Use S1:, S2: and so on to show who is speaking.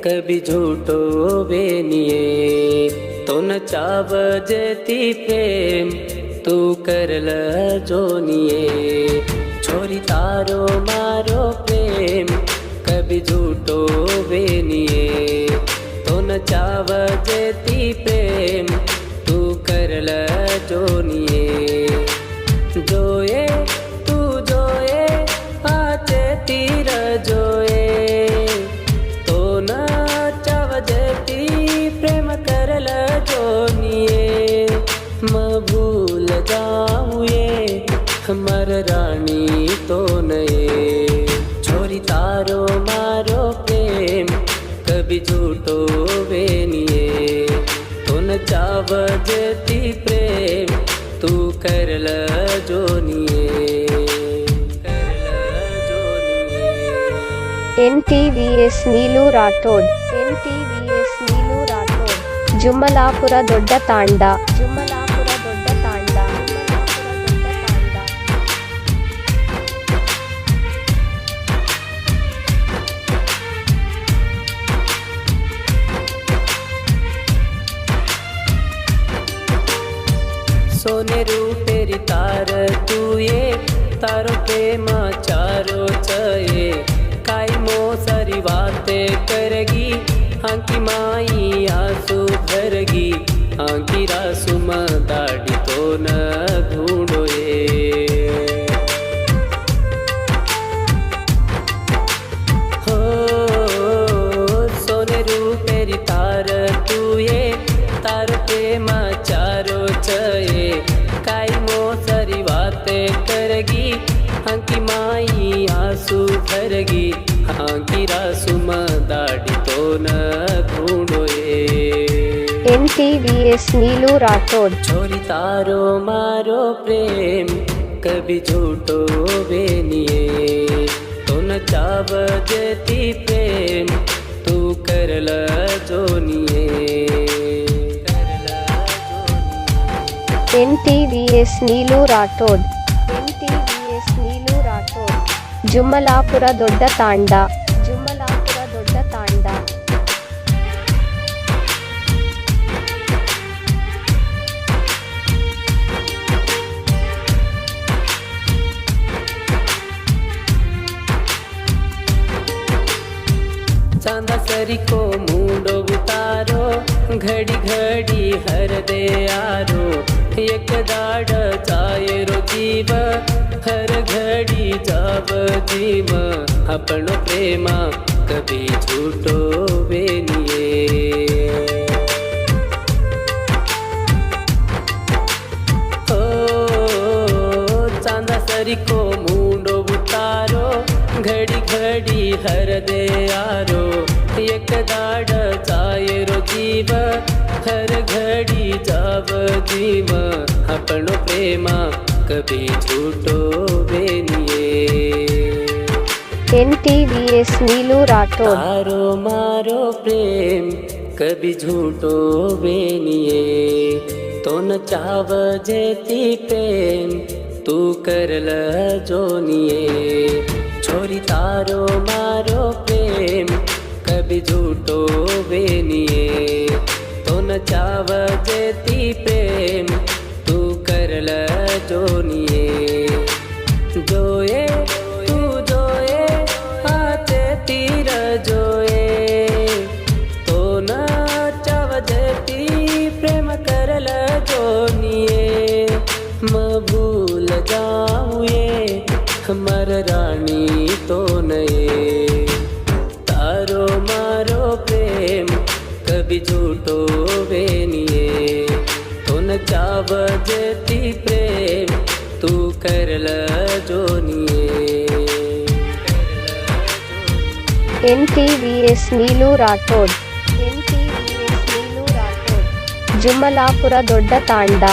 S1: कभी झूठो बेनिए तो न चाव जती प्रेम तू करल जोनिए छोरी तारो मारो प्रेम कभी झूठो बेनिए तो न चाव जती प्रेम तू करल जोनिए जोए तू जोए आचे तीर जोए तो न चाव जती प्रेम करल जोनिए म भूल जाऊँ ये हमर रानी तो नए छोरी तारो मारो प्रेम कभी झूठो बेनिए तो न चाव जती प्रेम तू करल जोनिए
S2: NTVS ನೀಲು ರಾಠೋಡ್ NTVS ನೀಲು ರಾಠೋಡ್ ಜುಮ್ಮಲಾಪುರ ದೊಡ್ಡ ತಾಂಡ ಜುಮ್ಮಲಾಪುರ ದೊಡ್ಡ ತಾಂಡ
S1: सोने रूपेरी तार तू ये तारो प्रेम चारो चये काई मोसरी बातें करेगी आंकी माई आंसू भरगी आंकी रासुम दाढ़ी तो न ढूंढो हो सोने रूपेरी तार तू ये तार प्रेम चारो चये काई मोसरी बातें करेगी आंकी माई आंसू भरगी आंकी रासुम दाढ़ी तो न ढूंढो
S2: NTVS ನೀಲು ರಾಠೋಡ್
S1: छोरी तारो मारो प्रेम कभी झूठो बेनिए तो न चाव जती प्रेम तू करल जोनिए
S2: NTVS ನೀಲು ರಾಠೋಡ್ NTVS ನೀಲು ರಾಠೋಡ್ ಜುಮ್ಮಲಾಪುರ ದೊಡ್ಡ ತಾಂಡ ಜುಮ್ಮಲಾಪುರ ದೊಡ್ಡ ತಾಂಡ
S1: चांदा सरी को मुंडो उतारो घड़ी घड़ी हर दे आरो एक दाड़ चाहे रो जीव हर घड़ी जाव जीव अपनो प्रेमा कभी झूठो बेनिए हो चांदा सरी को मुंडो उतारो घड़ी घड़ी हर दे आरो एक दाड़ चाहे रो जीव हर घड़ी जाव जीव अपनो प्रेमा कभी झूठो बेनिए
S2: NTVS ನೀಲು ರಾಠೋಡ್
S1: तारो मारो प्रेम कभी झूठो बेनिए तो न चाव जती प्रेम तू करल जोनिए छोरी तारो मारो प्रेम कभी झूठो बेनिए तो न चाव जती प्रेम तू करल जोनिए जोए तू जोए आचे तीर जोए तो न चाव जती प्रेम करल जोनिए म भूल जाऊँ ये हमर रानी तो नए तारो मारो प्रेम कभी झूठो बेनिए तो न चाव जती प्रेम तू करल जोनिए
S2: NTVS ನೀಲು ರಾಠೋಡ್ NTVS ನೀಲು ರಾಠೋಡ್ ಜುಮ್ಮಲಾಪುರ ದೊಡ್ಡ ತಾಂಡ